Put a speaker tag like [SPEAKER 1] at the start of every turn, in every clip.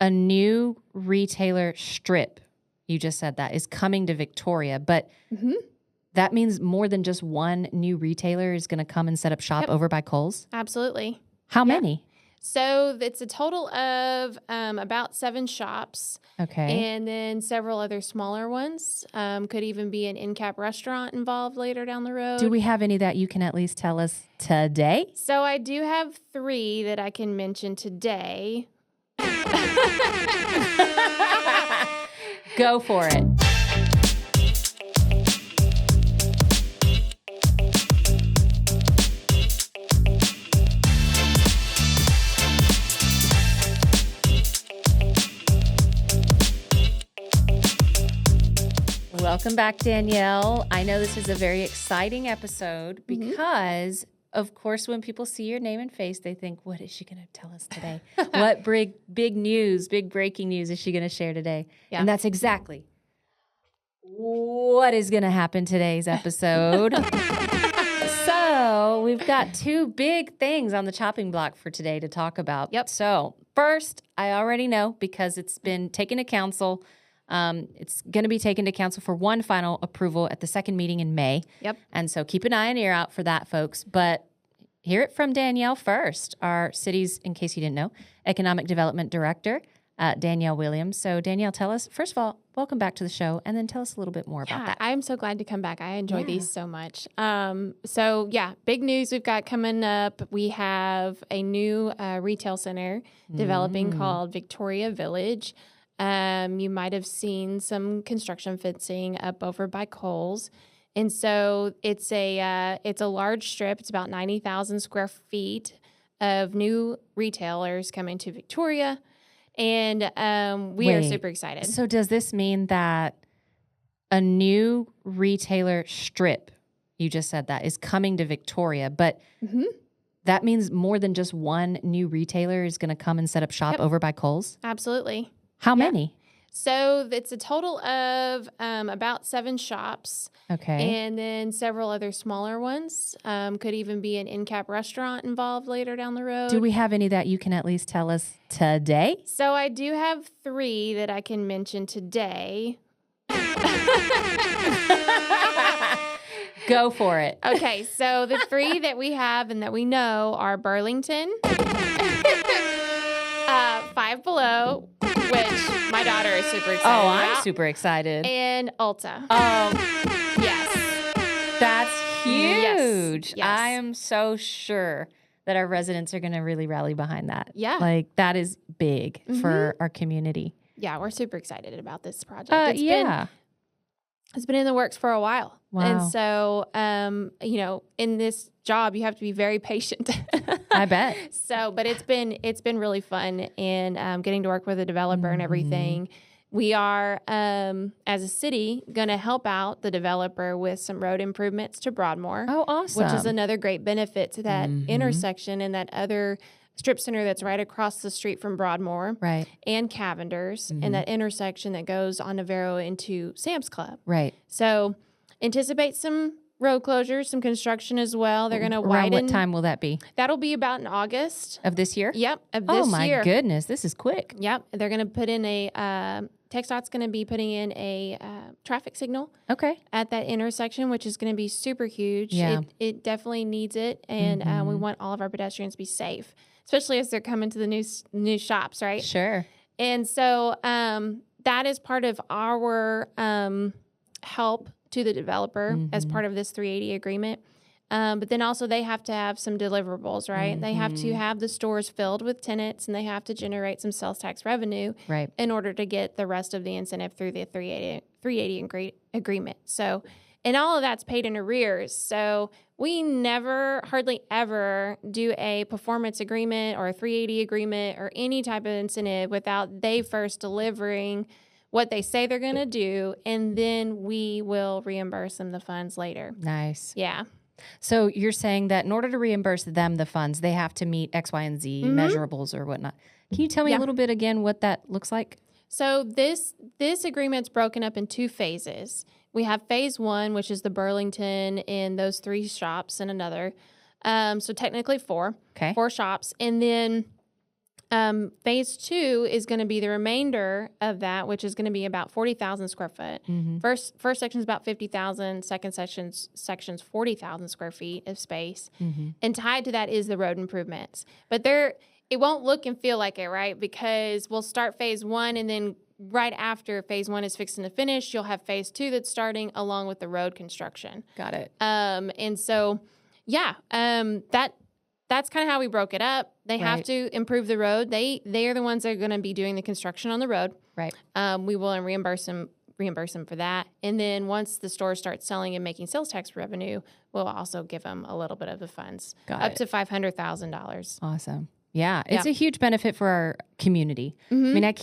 [SPEAKER 1] a new retailer strip, you just said that, is coming to Victoria, but that means more than just one new retailer is going to come and set up shop over by Kohl's?
[SPEAKER 2] Absolutely.
[SPEAKER 1] How many?
[SPEAKER 2] So it's a total of about 7 shops.
[SPEAKER 1] Okay.
[SPEAKER 2] And then several other smaller ones. Could even be an in-cap restaurant involved later down the road.
[SPEAKER 1] Do we have any that you can at least tell us today?
[SPEAKER 2] So I do have 3 that I can mention today.
[SPEAKER 1] Go for it. Welcome back, Danielle. I know this is a very exciting episode because, of course, when people see your name and face, they think, what is she going to tell us today? What big news, big breaking news is she going to share today? Yeah. And that's exactly what is going to happen today's episode. So we've got 2 big things on the chopping block for today to talk about.
[SPEAKER 2] Yep.
[SPEAKER 1] So first, I already know because it's been taken to council. It's going to be taken to council for one final approval at the second meeting in May.
[SPEAKER 2] Yep.
[SPEAKER 1] And so keep an eye and ear out for that, folks. But hear it from Danielle first, our city's, in case you didn't know, Economic Development Director, Danielle Williams. So Danielle, tell us, first of all, welcome back to the show, and then tell us a little bit more about that.
[SPEAKER 2] I'm so glad to come back. I enjoy these so much. Big news we've got coming up. We have a new retail center developing called Victoria Village. You might have seen some construction fencing up over by Kohl's. And so it's a large strip. It's about 90,000 square feet of new retailers coming to Victoria. And we are super excited.
[SPEAKER 1] So does this mean that a new retailer strip, you just said that, is coming to Victoria, but that means more than just one new retailer is going to come and set up shop over by Kohl's?
[SPEAKER 2] Absolutely.
[SPEAKER 1] How many?
[SPEAKER 2] So it's a total of about 7 shops.
[SPEAKER 1] Okay.
[SPEAKER 2] And then several other smaller ones. Could even be an in-cap restaurant involved later down the road.
[SPEAKER 1] Do we have any that you can at least tell us today?
[SPEAKER 2] So I do have 3 that I can mention today.
[SPEAKER 1] Go for it.
[SPEAKER 2] Okay, so the 3 that we have and that we know are Burlington, Five Below, which my daughter is super excited about.
[SPEAKER 1] I'm super excited.
[SPEAKER 2] And Ulta.
[SPEAKER 1] Yes. That's huge.
[SPEAKER 2] Yes.
[SPEAKER 1] I am so sure that our residents are going to really rally behind that.
[SPEAKER 2] Yeah.
[SPEAKER 1] Like, that is big for our community.
[SPEAKER 2] Yeah, we're super excited about this project. It's been in the works for a while.
[SPEAKER 1] Wow.
[SPEAKER 2] And so, in this job, you have to be very patient.
[SPEAKER 1] I bet.
[SPEAKER 2] But it's been really fun and getting to work with a developer and everything. We are, as a city, going to help out the developer with some road improvements to Broadmoor.
[SPEAKER 1] Oh, awesome.
[SPEAKER 2] Which is another great benefit to that intersection and that other strip center that's right across the street from Broadmoor.
[SPEAKER 1] Right.
[SPEAKER 2] And Cavender's and that intersection that goes on Navarro into Sam's Club.
[SPEAKER 1] Right.
[SPEAKER 2] So anticipate some road closures, some construction as well. They're going to widen.
[SPEAKER 1] Around what time will that be?
[SPEAKER 2] That'll be about in August.
[SPEAKER 1] Of this year?
[SPEAKER 2] Yep, of this year.
[SPEAKER 1] Oh, my goodness. This is quick.
[SPEAKER 2] Yep. They're going to put in TxDOT's going to be putting in a traffic signal at that intersection, which is going to be super huge.
[SPEAKER 1] Yeah.
[SPEAKER 2] It definitely needs it, and we want all of our pedestrians to be safe, especially as they're coming to the new shops, right?
[SPEAKER 1] Sure.
[SPEAKER 2] And so that is part of our help to the developer as part of this 380 agreement. But then also they have to have some deliverables, right? They have to have the stores filled with tenants, and they have to generate some sales tax revenue in order to get the rest of the incentive through the 380 agreement. So, and all of that's paid in arrears. So we never, hardly ever do a performance agreement or a 380 agreement or any type of incentive without they first delivering what they say they're going to do, and then we will reimburse them the funds later.
[SPEAKER 1] Nice.
[SPEAKER 2] Yeah.
[SPEAKER 1] So you're saying that in order to reimburse them the funds, they have to meet X, Y, and Z measurables or whatnot. Can you tell me a little bit again what that looks like?
[SPEAKER 2] So this agreement's broken up in 2 phases. We have phase 1, which is the Burlington and those 3 shops and another. So technically 4. Okay. 4 shops. And then Phase 2 is going to be the remainder of that, which is going to be about 40,000 square foot. First section is about 50,000. Second section's 40,000 square feet of space. And tied to that is the road improvements. But it won't look and feel like it, right? Because we'll start phase 1, and then right after phase 1 is fixing to finish, you'll have phase 2 that's starting along with the road construction.
[SPEAKER 1] Got it.
[SPEAKER 2] And so, that's kind of how we broke it up. They have to improve the road. They are the ones that are going to be doing the construction on the road.
[SPEAKER 1] Right.
[SPEAKER 2] We will reimburse them for that. And then once the store starts selling and making sales tax revenue, we'll also give them a little bit of the funds, up to $500,000.
[SPEAKER 1] Awesome. Yeah, it's a huge benefit for our community. I mean, I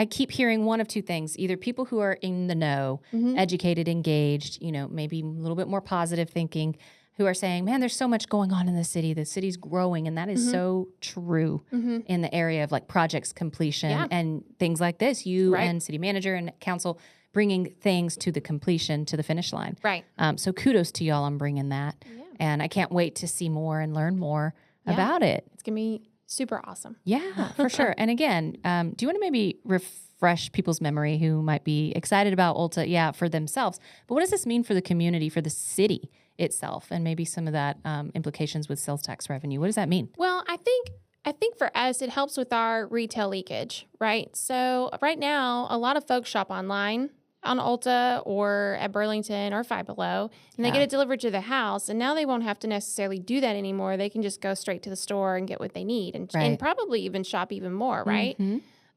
[SPEAKER 1] keep hearing one of two things: either people who are in the know, educated, engaged, maybe a little bit more positive thinking, who are saying, man, there's so much going on in the city. The city's growing. And that is so true in the area of like projects completion and things like this. You and city manager and council bringing things to the completion, to the finish line.
[SPEAKER 2] Right.
[SPEAKER 1] So kudos to y'all on bringing that. Yeah. And I can't wait to see more and learn more about it.
[SPEAKER 2] It's going to be super awesome.
[SPEAKER 1] Yeah, for sure. And again, do you want to maybe refresh people's memory who might be excited about Ulta, for themselves, but what does this mean for the community, for the city itself, and maybe some of that implications with sales tax revenue? What does that mean?
[SPEAKER 2] Well, I think for us, it helps with our retail leakage, right? So right now, a lot of folks shop online on Ulta or at Burlington or Five Below, and they get it delivered to the house. And now they won't have to necessarily do that anymore. They can just go straight to the store and get what they need, and probably even shop even more, right?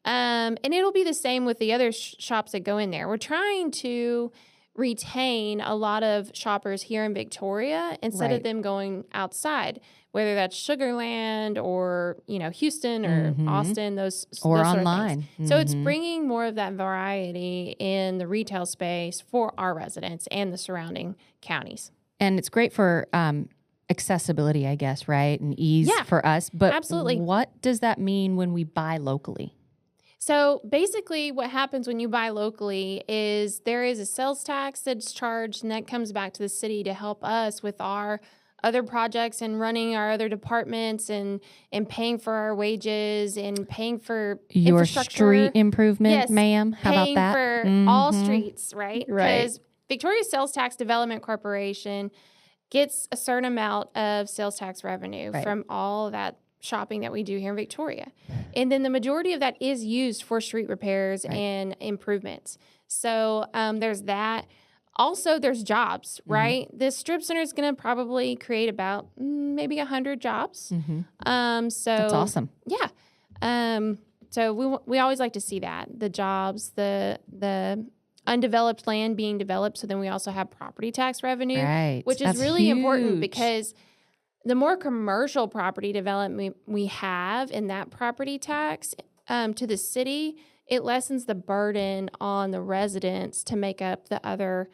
[SPEAKER 2] And it'll be the same with the other shops that go in there. We're trying to retain a lot of shoppers here in Victoria instead of them going outside, whether that's Sugarland or Houston or Austin, those
[SPEAKER 1] online.
[SPEAKER 2] So it's bringing more of that variety in the retail space for our residents and the surrounding counties.
[SPEAKER 1] And it's great for accessibility, I guess, right, and ease for us. But
[SPEAKER 2] absolutely,
[SPEAKER 1] what does that mean when we buy locally?
[SPEAKER 2] So basically what happens when you buy locally is there is a sales tax that's charged, and that comes back to the city to help us with our other projects and running our other departments and paying for our wages and paying for
[SPEAKER 1] your
[SPEAKER 2] infrastructure.
[SPEAKER 1] Street improvement, ma'am. How about that?
[SPEAKER 2] Paying for all streets, right? Because Victoria Sales Tax Development Corporation gets a certain amount of sales tax revenue from all that shopping that we do here in Victoria. And then the majority of that is used for street repairs and improvements. So there's that. Also, there's jobs, right? This strip center is going to probably create about maybe 100 jobs. So
[SPEAKER 1] that's awesome.
[SPEAKER 2] Yeah. So we always like to see that, the jobs, the undeveloped land being developed. So then we also have property tax revenue, which is really important, because the more commercial property development we have in that property tax to the city, it lessens the burden on the residents to make up the other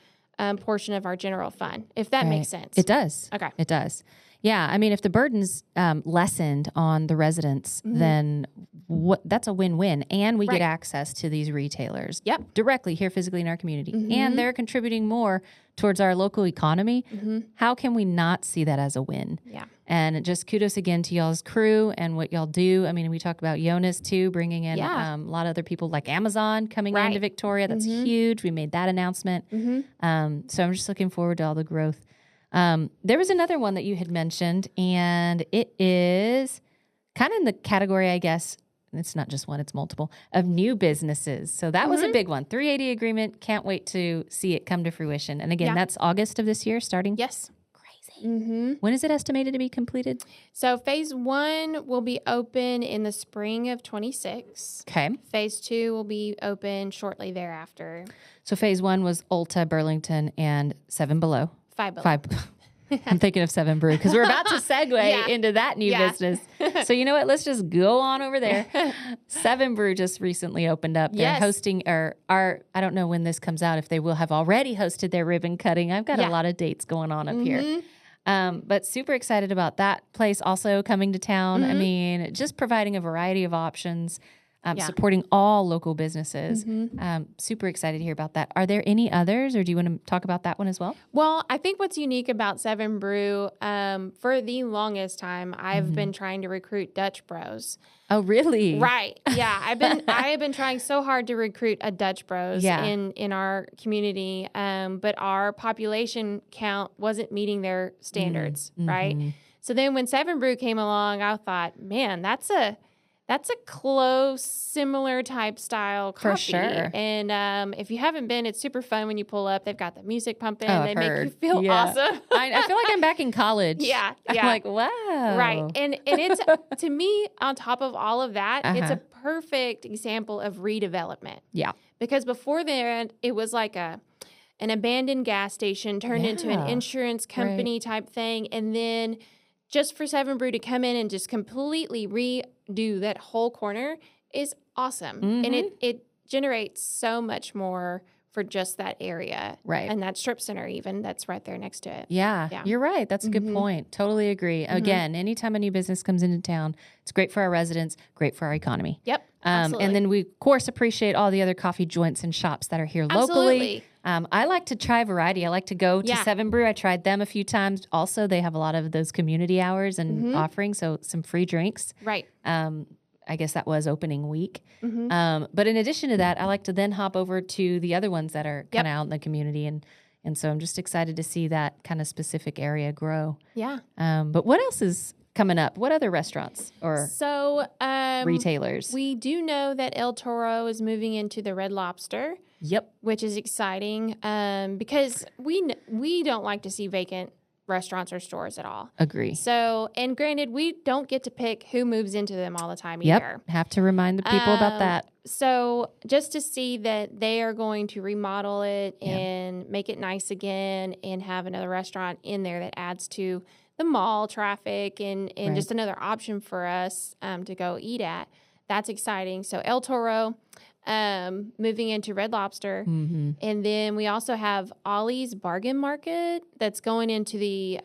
[SPEAKER 2] portion of our general fund, if that makes sense.
[SPEAKER 1] It does.
[SPEAKER 2] Okay.
[SPEAKER 1] It does. Yeah. I mean, if the burden's lessened on the residents, then that's a win-win. And we get access to these retailers directly here physically in our community. And they're contributing more towards our local economy. How can we not see that as a win?
[SPEAKER 2] Yeah.
[SPEAKER 1] And just kudos again to y'all's crew and what y'all do. I mean, we talked about Jonas too, bringing in a lot of other people like Amazon coming into Victoria. That's huge. We made that announcement. So I'm just looking forward to all the growth. There was another one that you had mentioned, and it is kind of in the category, I guess, it's not just one, it's multiple, of new businesses. So that was a big one. 380 agreement. Can't wait to see it come to fruition. And again, that's August of this year starting?
[SPEAKER 2] Yes.
[SPEAKER 1] Crazy. When is it estimated to be completed?
[SPEAKER 2] So phase 1 will be open in the spring of 26.
[SPEAKER 1] Okay.
[SPEAKER 2] Phase 2 will be open shortly thereafter.
[SPEAKER 1] So phase 1 was Ulta, Burlington, and Seven Below.
[SPEAKER 2] Five Below.
[SPEAKER 1] I'm thinking of Seven Brew because we're about to segue into that new business. So you know what? Let's just go on over there. Seven Brew just recently opened up. They're hosting our, I don't know when this comes out, if they will have already hosted their ribbon cutting. I've got a lot of dates going on up here. But super excited about that place also coming to town. I mean, just providing a variety of options. supporting all local businesses. Super excited to hear about that. Are there any others, or do you want to talk about that one as well?
[SPEAKER 2] Well, I think what's unique about Seven Brew, for the longest time, I've been trying to recruit Dutch Bros.
[SPEAKER 1] Oh, really?
[SPEAKER 2] Right. Yeah. I have been trying so hard to recruit a Dutch Bros in our community, but our population count wasn't meeting their standards, right? So then when Seven Brew came along, I thought, man, that's a close, similar type style coffee.
[SPEAKER 1] For sure.
[SPEAKER 2] And if you haven't been, it's super fun when you pull up. They've got the music pumping.
[SPEAKER 1] Oh,
[SPEAKER 2] they make you feel awesome.
[SPEAKER 1] I feel like I'm back in college.
[SPEAKER 2] Yeah.
[SPEAKER 1] I'm like, wow.
[SPEAKER 2] Right. And it's, to me, on top of all of that, it's a perfect example of redevelopment.
[SPEAKER 1] Yeah.
[SPEAKER 2] Because before then, it was like an abandoned gas station turned into an insurance company type thing. And then just for Seven Brew to come in and just completely redo that whole corner is awesome. And it generates so much more for just that area.
[SPEAKER 1] Right.
[SPEAKER 2] And that strip center even that's right there next to it.
[SPEAKER 1] Yeah. You're right. That's a good point. Totally agree. Again, anytime a new business comes into town, it's great for our residents, great for our economy.
[SPEAKER 2] Yep.
[SPEAKER 1] And then we, of course, appreciate all the other coffee joints and shops that are here locally. I like to try variety. I like to go to Seven Brew. I tried them a few times. Also, they have a lot of those community hours and offerings, so some free drinks.
[SPEAKER 2] Right.
[SPEAKER 1] I guess that was opening week. But in addition to that, I like to then hop over to the other ones that are kind of out in the community. And so I'm just excited to see that kind of specific area grow.
[SPEAKER 2] Yeah.
[SPEAKER 1] But what else is coming up? What other restaurants or retailers?
[SPEAKER 2] We do know that El Toro is moving into the Red Lobster.
[SPEAKER 1] Yep.
[SPEAKER 2] Which is exciting because we don't like to see vacant restaurants or stores at all.
[SPEAKER 1] Agree.
[SPEAKER 2] So, and granted, we don't get to pick who moves into them all the time either.
[SPEAKER 1] Have to remind the people about that.
[SPEAKER 2] So just to see that they are going to remodel it and make it nice again and have another restaurant in there that adds to the mall traffic and just another option for us to go eat at. That's exciting. So El Toro, moving into Red Lobster. And then we also have Ollie's Bargain Market that's going into the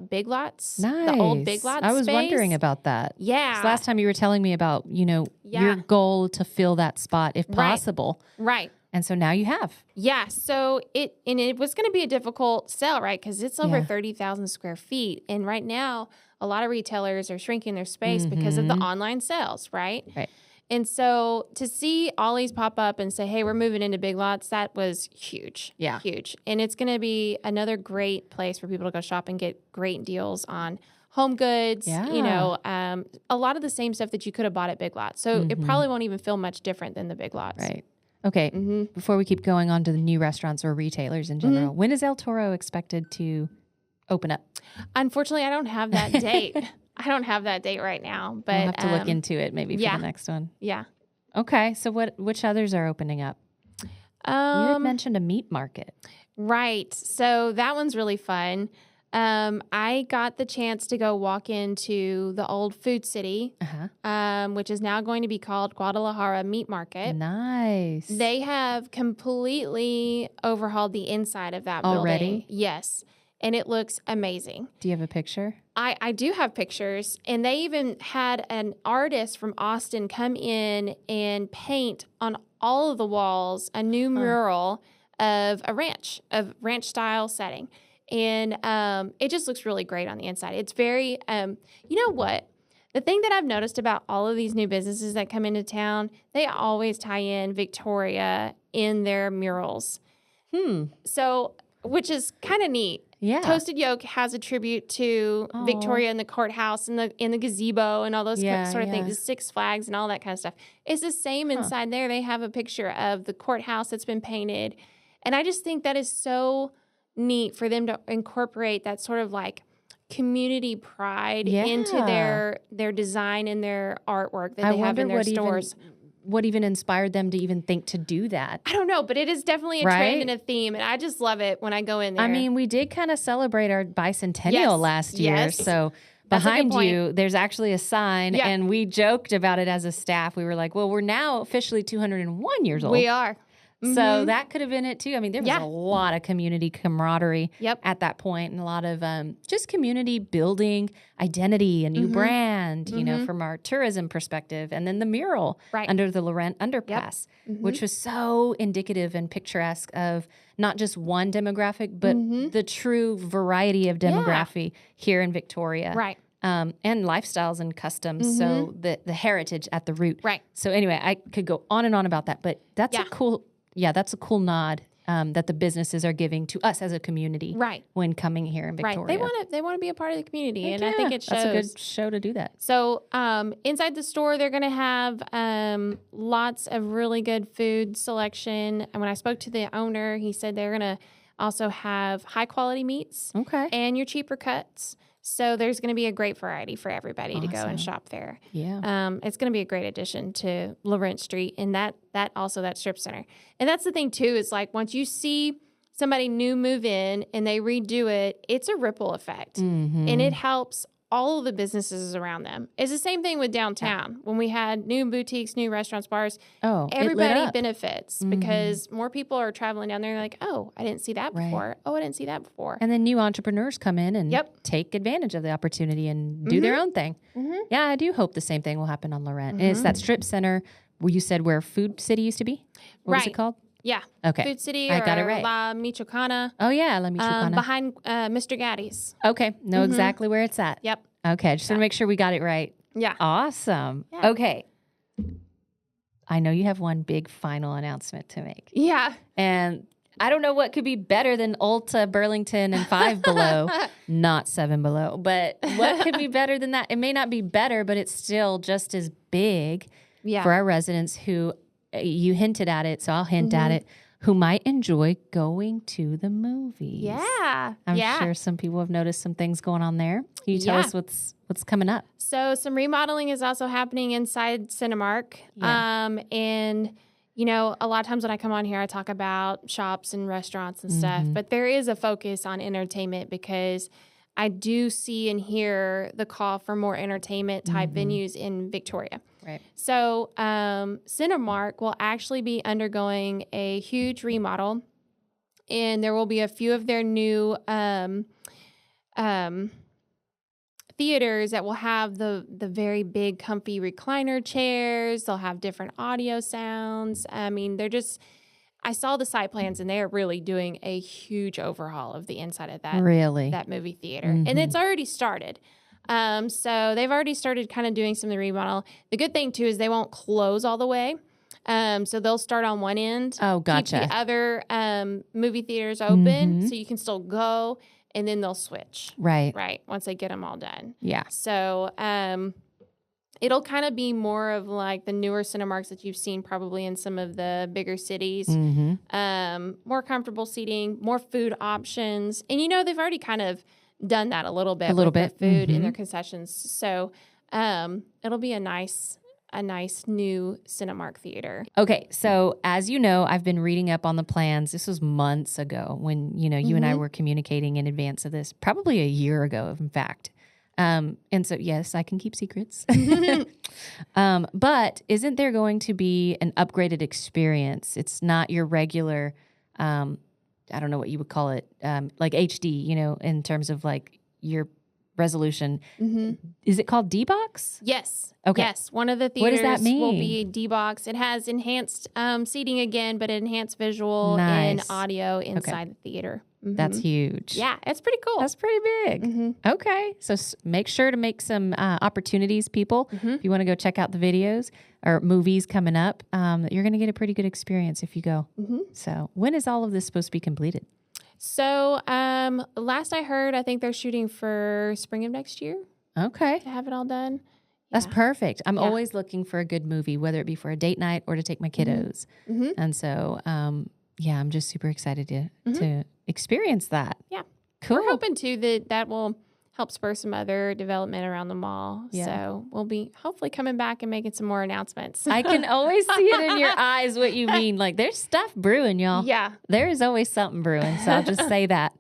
[SPEAKER 2] Big Lots.
[SPEAKER 1] Nice.
[SPEAKER 2] The old Big Lots
[SPEAKER 1] I was
[SPEAKER 2] space.
[SPEAKER 1] wondering about that.
[SPEAKER 2] Yeah.
[SPEAKER 1] Last time you were telling me about, your goal to fill that spot if possible.
[SPEAKER 2] Right.
[SPEAKER 1] And so now you have.
[SPEAKER 2] Yeah. So it was going to be a difficult sell, right? Because it's over 30,000 square feet. And right now, a lot of retailers are shrinking their space because of the online sales, right?
[SPEAKER 1] Right.
[SPEAKER 2] And so to see Ollie's pop up and say, hey, we're moving into Big Lots, that was huge.
[SPEAKER 1] Yeah.
[SPEAKER 2] Huge. And it's going to be another great place for people to go shop and get great deals on home goods, a lot of the same stuff that you could have bought at Big Lots. So it probably won't even feel much different than the Big Lots.
[SPEAKER 1] Right. Okay. Before we keep going on to the new restaurants or retailers in general, when is El Toro expected to open up?
[SPEAKER 2] Unfortunately, I don't have that date. I don't have that date right now, but
[SPEAKER 1] I'll have to look into it maybe for the next one.
[SPEAKER 2] Yeah.
[SPEAKER 1] Okay. So which others are opening up? You had mentioned a meat market.
[SPEAKER 2] Right. So that one's really fun. I got the chance to go walk into the old Food City, which is now going to be called Guadalajara Meat Market.
[SPEAKER 1] Nice.
[SPEAKER 2] They have completely overhauled the inside of that building.
[SPEAKER 1] Already?
[SPEAKER 2] Yes. And it looks amazing.
[SPEAKER 1] Do you have a picture?
[SPEAKER 2] I do have pictures. And they even had an artist from Austin come in and paint on all of the walls a new mural of a ranch style setting. And it just looks really great on the inside. It's very, you know what? The thing that I've noticed about all of these new businesses that come into town, they always tie in Victoria in their murals. So, which is kind of neat.
[SPEAKER 1] Yeah.
[SPEAKER 2] Toasted Yolk has a tribute to Victoria in the courthouse and in the gazebo and all those sort of things, the Six Flags and all that kind of stuff. It's the same inside there. They have a picture of the courthouse that's been painted. And I just think that is so neat for them to incorporate that sort of like community pride into their design and their artwork that they have in their stores.
[SPEAKER 1] What even inspired them to even think to do that?
[SPEAKER 2] I don't know, but it is definitely a trend and a theme, and I just love it when I go in there.
[SPEAKER 1] I mean, we did kind of celebrate our bicentennial last year, so behind you, there's actually a sign, and we joked about it as a staff. We were like, well, we're now officially 201 years old.
[SPEAKER 2] We are.
[SPEAKER 1] So that could have been it too. I mean, there was a lot of community camaraderie at that point, and a lot of just community building identity, a new brand, you know, from our tourism perspective. And then the mural under the Laurent underpass, which was so indicative and picturesque of not just one demographic, but the true variety of demography here in Victoria.
[SPEAKER 2] Right.
[SPEAKER 1] And lifestyles and customs. So the heritage at the root.
[SPEAKER 2] Right.
[SPEAKER 1] So anyway, I could go on and on about that, but that's a cool nod that the businesses are giving to us as a community when coming here in Victoria.
[SPEAKER 2] Right. They want to be a part of the community, and I think it shows.
[SPEAKER 1] That's a good show to do that.
[SPEAKER 2] So inside the store, they're going to have lots of really good food selection. And when I spoke to the owner, he said they're going to also have high quality meats and your cheaper cuts. So there's going to be a great variety for everybody to go and shop there.
[SPEAKER 1] Yeah.
[SPEAKER 2] It's going to be a great addition to Laurent Street and that strip center. And that's the thing too, is like once you see somebody new move in and they redo it, it's a ripple effect. And it helps all of the businesses around them. It's the same thing with downtown. When we had new boutiques, new restaurants, bars, everybody benefits because more people are traveling down there and they're like, oh, I didn't see that before. Oh, I didn't see that before.
[SPEAKER 1] And then new entrepreneurs come in and take advantage of the opportunity and do their own thing. Yeah, I do hope the same thing will happen on Laurent. And it's that strip center where you said where Food City used to be? What was it called?
[SPEAKER 2] Yeah.
[SPEAKER 1] Okay.
[SPEAKER 2] Food City
[SPEAKER 1] I got it right.
[SPEAKER 2] La Michoacana.
[SPEAKER 1] Oh, yeah, La Michoacana.
[SPEAKER 2] Behind Mr. Gaddy's.
[SPEAKER 1] Okay. Know exactly where it's at.
[SPEAKER 2] Yep.
[SPEAKER 1] Okay. Just want to make sure we got it right.
[SPEAKER 2] Yeah.
[SPEAKER 1] Awesome.
[SPEAKER 2] Yeah.
[SPEAKER 1] Okay. I know you have one big final announcement to make.
[SPEAKER 2] Yeah.
[SPEAKER 1] And I don't know what could be better than Ulta, Burlington, and Five Below, not Seven Below. But what could be better than that? It may not be better, but it's still just as big for our residents who, you hinted at it, so I'll hint at it, who might enjoy going to the movies.
[SPEAKER 2] Yeah.
[SPEAKER 1] I'm sure some people have noticed some things going on there. Can you tell us what's coming up?
[SPEAKER 2] So some remodeling is also happening inside Cinemark. And, you know, a lot of times when I come on here, I talk about shops and restaurants and stuff. But there is a focus on entertainment because I do see and hear the call for more entertainment type venues in Victoria.
[SPEAKER 1] Right.
[SPEAKER 2] So Cinemark will actually be undergoing a huge remodel, and there will be a few of their new theaters that will have the very big, comfy recliner chairs. They'll have different audio sounds. I mean, I saw the site plans, and they are really doing a huge overhaul of the inside of that movie theater. And it's already started. So they've already started kind of doing some of the remodel. The good thing too is they won't close all the way. So they'll start on one end.
[SPEAKER 1] Oh, gotcha.
[SPEAKER 2] Keep the other movie theaters open so you can still go, and then they'll switch. Right. Once they get them all done.
[SPEAKER 1] Yeah.
[SPEAKER 2] So it'll kind of be more of like the newer Cinemarks that you've seen probably in some of the bigger cities. More comfortable seating, more food options. And, you know, they've already kind of done that a little bit with their food in their concessions. So it'll be a nice new Cinemark theater.
[SPEAKER 1] Okay, so as you know, I've been reading up on the plans. This was months ago when, you know, you and I were communicating in advance of this, probably a year ago, in fact. And so, yes, I can keep secrets. But isn't there going to be an upgraded experience? It's not your regular, I don't know what you would call it, like HD, you know, in terms of like your resolution. Is it called D-Box?
[SPEAKER 2] Yes.
[SPEAKER 1] Okay.
[SPEAKER 2] Yes. One of the theaters
[SPEAKER 1] what does that mean?
[SPEAKER 2] Will be D-Box. It has enhanced seating again, but enhanced visual and audio inside the theater.
[SPEAKER 1] That's huge.
[SPEAKER 2] Yeah, it's pretty cool.
[SPEAKER 1] That's pretty big. Okay. So make sure to make some opportunities, people. If you want to go check out the videos or movies coming up, you're going to get a pretty good experience if you go. So when is all of this supposed to be completed?
[SPEAKER 2] So last I heard, I think they're shooting for spring of next year.
[SPEAKER 1] Okay.
[SPEAKER 2] To have it all done.
[SPEAKER 1] That's perfect. I'm always looking for a good movie, whether it be for a date night or to take my kiddos. And so, I'm just super excited to experience that.
[SPEAKER 2] Yeah.
[SPEAKER 1] Cool.
[SPEAKER 2] We're hoping, too, that will help spur some other development around the mall. Yeah. So we'll be hopefully coming back and making some more announcements.
[SPEAKER 1] I can always see it in your eyes what you mean. Like, there's stuff brewing, y'all.
[SPEAKER 2] Yeah.
[SPEAKER 1] There is always something brewing, so I'll just say that.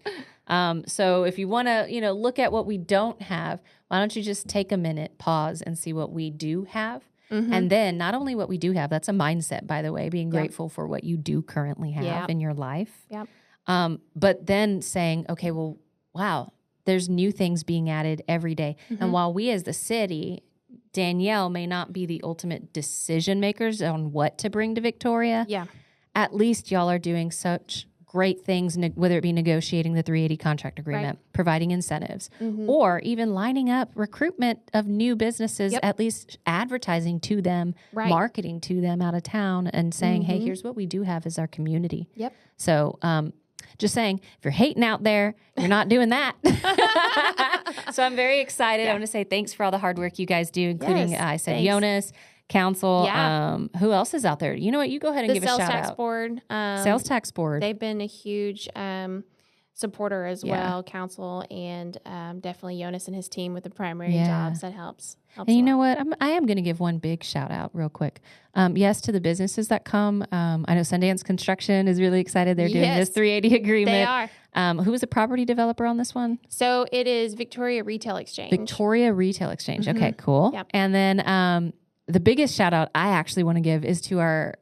[SPEAKER 1] So if you want to, look at what we don't have, why don't you just take a minute, pause, and see what we do have? And then not only what we do have, that's a mindset, by the way, being grateful for what you do currently have in your life. But then saying, okay, well, wow, there's new things being added every day. And while we as the city, Danielle may not be the ultimate decision makers on what to bring to Victoria. At least y'all are doing such great things, whether it be negotiating the 380 contract agreement, providing incentives, or even lining up recruitment of new businesses, at least advertising to them, marketing to them out of town and saying, hey, here's what we do have as our community. So just saying, if you're hating out there, you're not doing that. So I'm very excited. I want to say thanks for all the hard work you guys do, including, I said, Jonas, council. Who else is out there? You know what? You go ahead and give a shout out. Sales tax board.
[SPEAKER 2] They've been a huge supporter as well, council, and definitely Jonas and his team with the primary jobs. That helps
[SPEAKER 1] and you know what? I am going to give one big shout out real quick. Yes, to the businesses that come. I know Sundance Construction is really excited. They're doing this 380 agreement.
[SPEAKER 2] They are.
[SPEAKER 1] Who was the property developer on this one?
[SPEAKER 2] So it is Victoria Retail Exchange.
[SPEAKER 1] Victoria Retail Exchange. Okay, cool. And then the biggest shout out I actually want to give is to our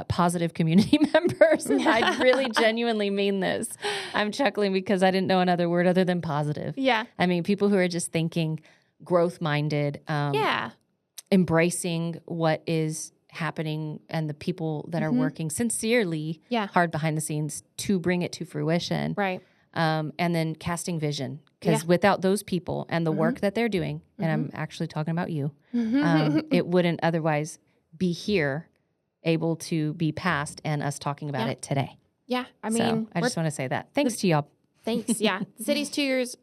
[SPEAKER 1] positive community members. I really genuinely mean this. I'm chuckling because I didn't know another word other than positive. I mean, people who are just thinking growth-minded, embracing what is happening and the people that are working sincerely hard behind the scenes to bring it to fruition. And then casting vision. Because without those people and the work that they're doing, and I'm actually talking about you, it wouldn't otherwise be here, able to be passed and us talking about it today.
[SPEAKER 2] I mean,
[SPEAKER 1] I just want to say that. Thanks to y'all.
[SPEAKER 2] Thanks. The city's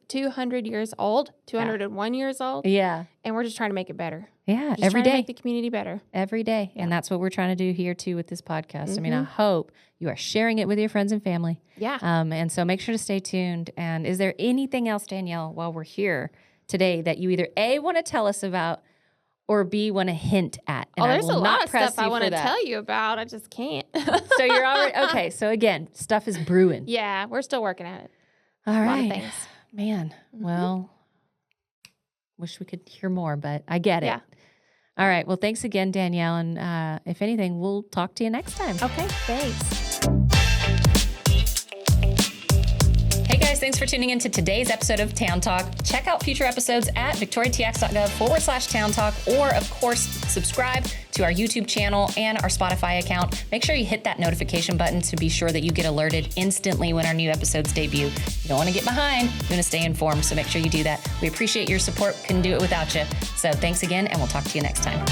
[SPEAKER 2] 200 years old, 201 years old. And we're just trying to make it better. Just
[SPEAKER 1] every day.
[SPEAKER 2] To make the community better.
[SPEAKER 1] Every day. And that's what we're trying to do here too with this podcast. I mean, I hope you are sharing it with your friends and family. And so make sure to stay tuned. And is there anything else, Danielle, while we're here today that you either A, want to tell us about, or B, want to hint at?
[SPEAKER 2] And there's a lot of stuff I want to tell you about. I just can't.
[SPEAKER 1] So you're already, okay. So again, stuff is brewing.
[SPEAKER 2] We're still working at it.
[SPEAKER 1] All right.
[SPEAKER 2] A lot of things.
[SPEAKER 1] Man, well, wish we could hear more, but I get it. All right. Well, thanks again, Danielle. And if anything, we'll talk to you next time.
[SPEAKER 2] Okay. Thanks.
[SPEAKER 1] Hey guys, thanks for tuning in to today's episode of Town Talk. Check out future episodes at victoriatx.gov/Town Talk, or of course, subscribe to our YouTube channel and our Spotify account. Make sure you hit that notification button to be sure that you get alerted instantly when our new episodes debut. You don't want to get behind, you want to stay informed, so make sure you do that. We appreciate your support, couldn't do it without you. So thanks again, and we'll talk to you next time.